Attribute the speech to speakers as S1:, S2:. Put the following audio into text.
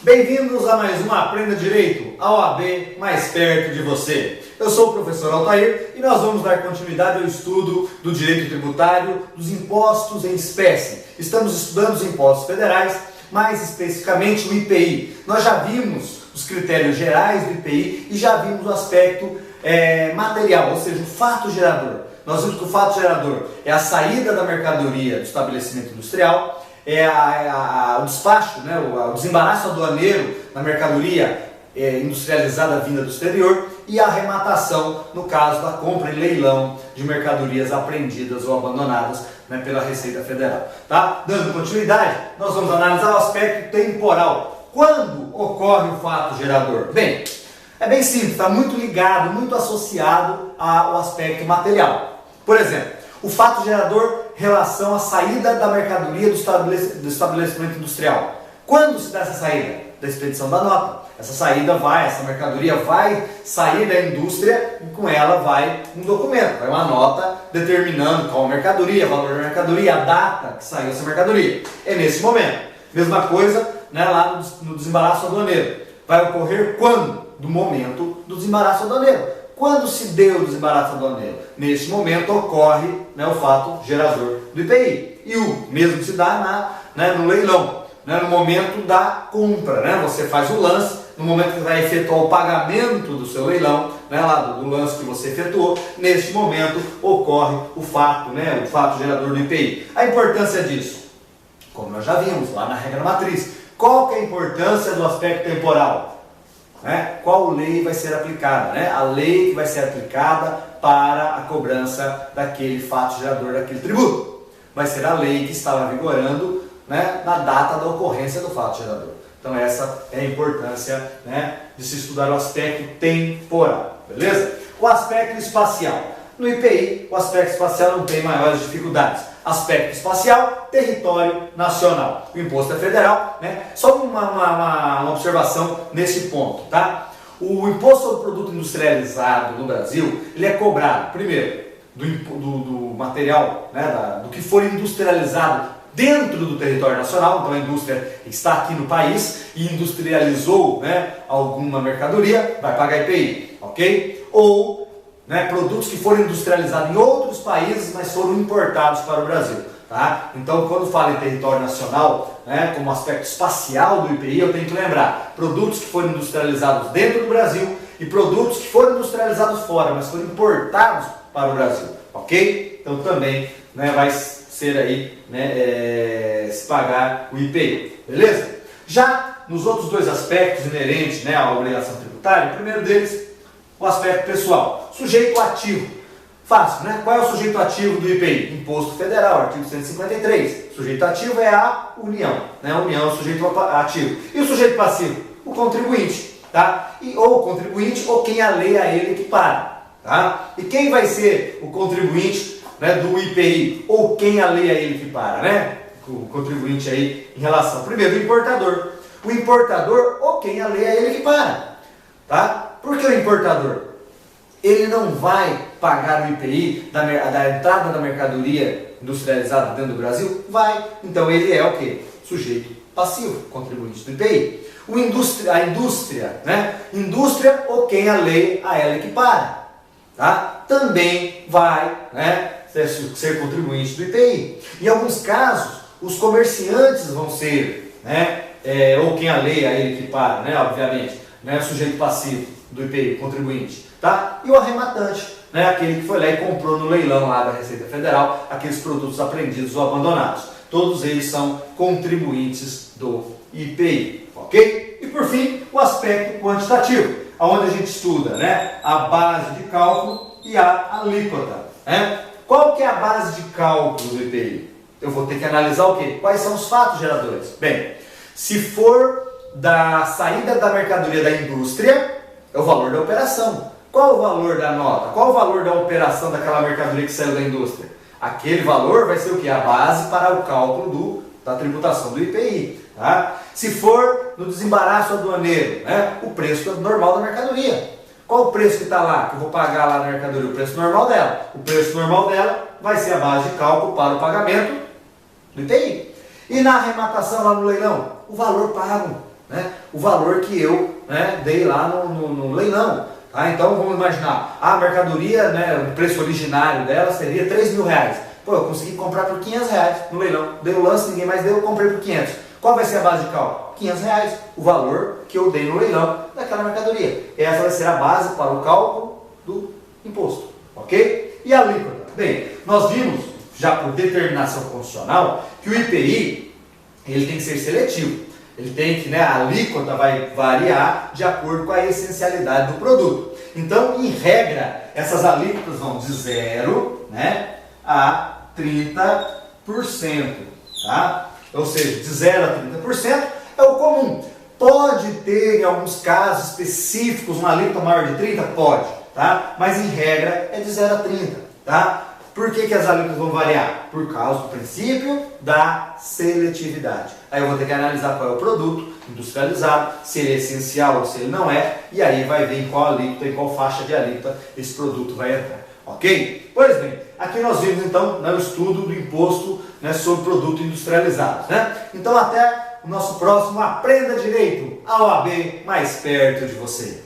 S1: Bem-vindos a mais um Aprenda Direito, a OAB mais perto de você. Eu sou o professor Altair e nós vamos dar continuidade ao estudo do direito tributário dos impostos em espécie. Estamos estudando os impostos federais, mais especificamente o IPI. Nós já vimos os critérios gerais do IPI e já vimos o aspecto material, ou seja, o fato gerador. Nós vimos que o fato gerador é a saída da mercadoria do estabelecimento industrial, o despacho, o desembaraço aduaneiro da mercadoria industrializada vinda do exterior e a arrematação, no caso da compra e leilão de mercadorias apreendidas ou abandonadas pela Receita Federal. Tá? Dando continuidade, nós vamos analisar o aspecto temporal. Quando ocorre o fato gerador? Bem, é bem simples, está muito ligado, muito associado ao aspecto material. Por exemplo, o fato gerador relação à saída da mercadoria do estabelecimento industrial. Quando se dá essa saída? Da expedição da nota. Essa mercadoria vai sair da indústria e com ela vai um documento, vai uma nota determinando qual a mercadoria, valor da mercadoria, a data que saiu essa mercadoria. É nesse momento. Mesma coisa lá no desembaraço aduaneiro. Vai ocorrer quando? Do momento do desembaraço aduaneiro. Quando se deu o desembaraço aduaneiro? Neste momento ocorre o fato gerador do IPI. E o mesmo se dá no leilão, no momento da compra. Você faz o lance, no momento que vai efetuar o pagamento do seu leilão, do lance que você efetuou, neste momento ocorre o fato gerador do IPI. A importância disso, como nós já vimos lá na regra matriz, qual que é a importância do aspecto temporal? Qual lei vai ser aplicada? A lei que vai ser aplicada para a cobrança daquele fato gerador daquele tributo. Vai ser a lei que estava vigorando na data da ocorrência do fato gerador. Então essa é a importância de se estudar o aspecto temporal. Beleza? O aspecto espacial. No IPI, o aspecto espacial não tem maiores dificuldades. Aspecto espacial, território nacional. O imposto é federal, Só uma observação nesse ponto, tá? O imposto sobre produto industrializado no Brasil, ele é cobrado, primeiro, do material, do que for industrializado dentro do território nacional. Então a indústria está aqui no país e industrializou alguma mercadoria, vai pagar IPI, ok? Ou produtos que foram industrializados em outros países, mas foram importados para o Brasil. Tá? Então, quando falo em território nacional, como aspecto espacial do IPI, eu tenho que lembrar produtos que foram industrializados dentro do Brasil e produtos que foram industrializados fora, mas foram importados para o Brasil. Ok? Então, também vai ser aí, se pagar o IPI. Beleza? Já nos outros dois aspectos inerentes à obrigação tributária, o primeiro deles, o aspecto pessoal. Sujeito ativo. Fácil, Qual é o sujeito ativo do IPI? Imposto Federal, artigo 153. Sujeito ativo é a União. A União é o sujeito ativo. E o sujeito passivo? O contribuinte. Tá? Ou o contribuinte ou quem a lei a ele equipara. Tá? E quem vai ser o contribuinte do IPI? Ou quem a lei a ele equipara? O contribuinte aí em relação. Primeiro, o importador. O importador ou quem a lei a ele equipara. Tá? Por que o importador? Ele não vai pagar o IPI da entrada da mercadoria industrializada dentro do Brasil? Vai. Então ele é o quê? Sujeito passivo, contribuinte do IPI. A indústria, Indústria ou quem a lei a ela equipara. Tá? Também vai ser contribuinte do IPI. Em alguns casos, os comerciantes vão ser, ou quem a lei a ele equipara, obviamente, sujeito passivo do IPI, contribuinte, tá? E o arrematante, aquele que foi lá e comprou no leilão lá da Receita Federal aqueles produtos apreendidos ou abandonados. Todos eles são contribuintes do IPI, ok? E por fim, o aspecto quantitativo, onde a gente estuda, a base de cálculo e a alíquota, Qual que é a base de cálculo do IPI? Eu vou ter que analisar o quê? Quais são os fatos geradores? Bem, se for da saída da mercadoria da indústria, é o valor da operação. Qual o valor da nota? Qual o valor da operação daquela mercadoria que saiu da indústria? Aquele valor vai ser o que? A base para o cálculo da tributação do IPI. Tá? Se for no desembaraço aduaneiro, o preço normal da mercadoria. Qual o preço que está lá, que eu vou pagar lá na mercadoria? O preço normal dela. O preço normal dela vai ser a base de cálculo para o pagamento do IPI. E na arrematação lá no leilão, o valor pago. né, o valor que eu, né, dei lá no leilão. Tá? Então vamos imaginar, a mercadoria, né, o preço originário dela seria R$3.000. Pô, eu consegui comprar por R$500 no leilão. Dei o lance, ninguém mais deu, eu comprei por 500. Qual vai ser a base de cálculo? R$500, o valor que eu dei no leilão daquela mercadoria. Essa vai ser a base para o cálculo do imposto, ok? E a alíquota? Bem, nós vimos, já por determinação constitucional, que o IPI ele tem que ser seletivo. Ele tem que, né, a alíquota vai variar de acordo com a essencialidade do produto. Então, em regra, essas alíquotas vão de 0, né, a 30%. Tá? Ou seja, de 0 a 30% é o comum. Pode ter, em alguns casos específicos, uma alíquota maior de 30%? Pode. Tá? Mas, em regra, é de 0 a 30%. Tá? Por que as alíquotas vão variar? Por causa do princípio da seletividade. Aí eu vou ter que analisar qual é o produto industrializado, se ele é essencial ou se ele não é, e aí vai ver em qual alíquota, em qual faixa de alíquota esse produto vai entrar. Ok? Pois bem, aqui nós vimos então, né, o estudo do imposto, né, sobre produto industrializado. Né? Então até o nosso próximo Aprenda Direito, a OAB mais perto de você.